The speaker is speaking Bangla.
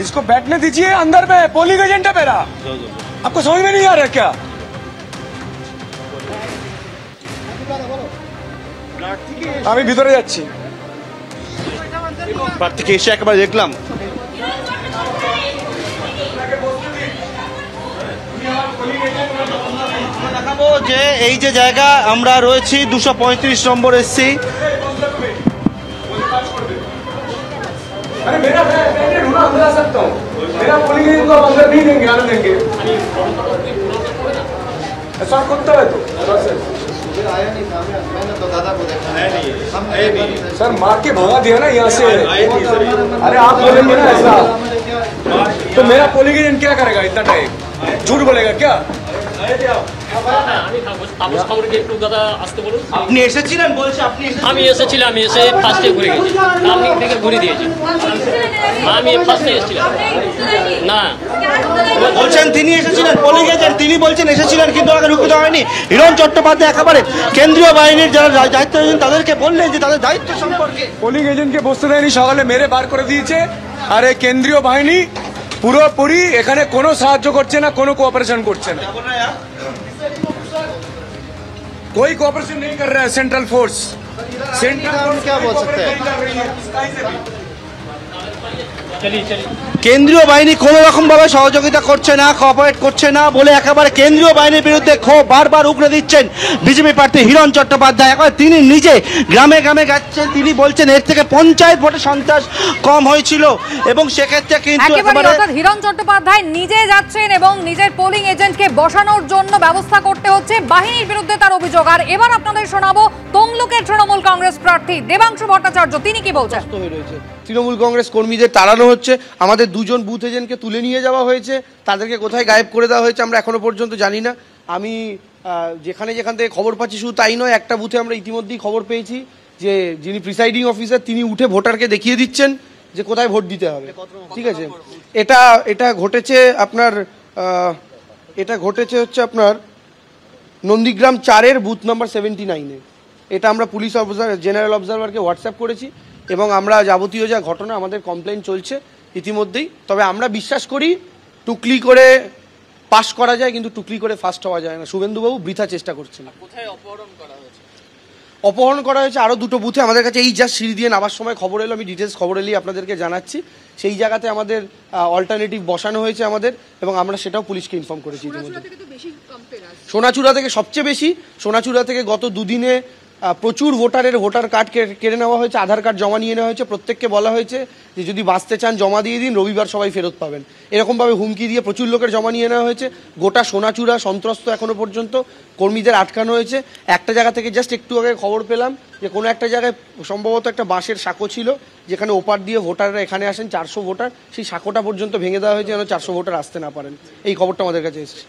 इसको बैठने दीजिए, अंदर में पोलिंग एजेंट है मेरा। आपको समझ में नहीं आ रहा क्या? আমি ভিতরে যাচ্ছি। প্রার্থীকে এসে একবার দেখলাম দেখাবো যে এই যে জায়গা আমরা রয়েছি 235 নম্বর এসছি। अरे मेरा मैं ढूंढा अंदर आ सकता हूँ, मेरा पोलिंग एजेंट को अंदर नहीं देंगे, आने देंगे। ऐसा करता है तो सर मार के भगा दिया ना यहाँ से। अरे आप बोलेंगे ना ऐसा तो मेरा पोलिंग एजेंट क्या करेगा? इतना टाइम झूठ बोलेगा क्या? আপনি এসেছিলেন বলছে আপনি আমি এসেছিলাম, আমি এসে ফার্স্টে ঘুরে গেছি, আমি থেকে ঘুরে দিয়েছি, আমি ফার্স্টে এসেছিলাম না। বলছেন তিনি এসেছিলেন পোলিং এজেন্ট, তিনি বলছেন এসেছিলেন কিন্তু ওনাকে ঢুকতে হয়নি। হিরণ চট্টোপাধ্যায় একেবারে কেন্দ্রীয় বাহিনীর যারা দায়িত্ব রয়েছেন তাদেরকে বললেন যে তাদের দায়িত্ব সম্পর্কে। পোলিং এজেন্টকে বসতে দেয়নি, সকালে মেরে বার করে দিয়েছে। আর এই কেন্দ্রীয় বাহিনী পুরোপুরি এখানে কোনো সাহায্য করছে না, কোনো কোঅপারেশন করছে না। कोई कोऑपरेशन नहीं कर रहा है सेंट्रल फोर्स। सेंट्रल फोर्स क्या बोल सकते हैं? কেন্দ্রীয় বাহিনী কোনো রকম ভাবে সহযোগিতা করছে না, কোঅপারেট করছে না বলে একেবারে কেন্দ্রীয় বাহিনীর বিরুদ্ধে ক্ষোভ বারবার উগরে দিচ্ছেন বিজেপি প্রার্থী হিরণ চট্টোপাধ্যায়। একেবারে তিনি নিজে গ্রামে গ্রামে যাচ্ছেন, তিনি বলছেন এর থেকে পঞ্চায়েত ভোটে সন্ত্রাস কম হয়েছিল এবং সেক্ষেত্রে কিন্তু হিরণ চট্টোপাধ্যায় নিজে যাচ্ছেন এবং নিজের পোলিং এজেন্টকে বসানোর জন্য ব্যবস্থা করতে হচ্ছে, বাহিনীর বিরুদ্ধে তার অভিযোগ। আর এবার আপনাদের শোনাবো তমলুকের তৃণমূল কংগ্রেস প্রার্থী দেবাংশু ভট্টাচার্য, তিনি কি বলছেন। তৃণমূল কংগ্রেস কর্মীদের তাড়ানো হচ্ছে, আমাদের দুজন বুথ এজেন্টকে তুলে নিয়ে যাওয়া হয়েছে, তাদেরকে কোথায় গায়েব করে দেওয়া হয়েছে আমরা এখনো পর্যন্ত জানি না। আমি যেখান থেকে খবর পাচ্ছি শুধু তাই নয়, একটা বুথে আমরা ইতিমধ্যেই খবর পেয়েছি যে যিনি প্রিসাইডিং অফিসার তিনি উঠে ভোটারকে দেখিয়ে দিচ্ছেন যে কোথায় ভোট দিতে হবে। ঠিক আছে, এটা ঘটেছে হচ্ছে আপনার নন্দীগ্রাম 4-এর বুথ নাম্বার 79-এ। এটা আমরা পুলিশ জেনারেল অবজারভারকে হোয়াটসঅ্যাপ করেছি এবং আমরা যাবতীয় যা ঘটনা আমাদের কমপ্লেন চলছে ইতিমধ্যেই। তবে আমরা বিশ্বাস করি টুকলি করে পাস করা যায় কিন্তু টুকলি করে ফার্স্ট হওয়া যায় না। শুভেন্দুবাবু বৃথা চেষ্টা করছেন। অপহরণ করা হয়েছে আরও দুটো বুথে আমাদের কাছে, এই যা সিঁড়ি দিয়ে নামার সময় খবর এলো, আমি ডিটেলস খবর এলেই আপনাদেরকে জানাচ্ছি। সেই জায়গাতে আমাদের অল্টারনেটিভ বসানো হয়েছে আমাদের এবং আমরা সেটাও পুলিশকে ইনফর্ম করেছি ইতিমধ্যে। সোনাচূড়া থেকে সবচেয়ে বেশি, সোনাচূড়া থেকে গত দুদিনে প্রচুর ভোটার কার্ড কেড়ে নেওয়া হয়েছে, আধার কার্ড জমা নিয়ে নেওয়া হয়েছে। প্রত্যেককে বলা হয়েছে যে যদি বাঁচতে চান জমা দিয়ে দিন, রবিবার সবাই ফেরত পাবেন, এরকমভাবে হুমকি দিয়ে প্রচুর লোকের জমা নিয়ে নেওয়া হয়েছে। গোটা সোনাচূড়া সন্ত্রস্ত এখনো পর্যন্ত, কর্মীদের আটকানো হয়েছে। একটা জায়গা থেকে জাস্ট একটু আগে খবর পেলাম যে কোনো একটা জায়গায় সম্ভবত একটা বাঁশের সাঁকো ছিল যেখানে ওপার দিয়ে ভোটাররা এখানে আসেন 400 ভোটার, সেই সাঁকোটা পর্যন্ত ভেঙে দেওয়া হয়েছে যেন 400 ভোটার আসতে না পারেন। এই খবরটা আমাদের কাছে এসেছে।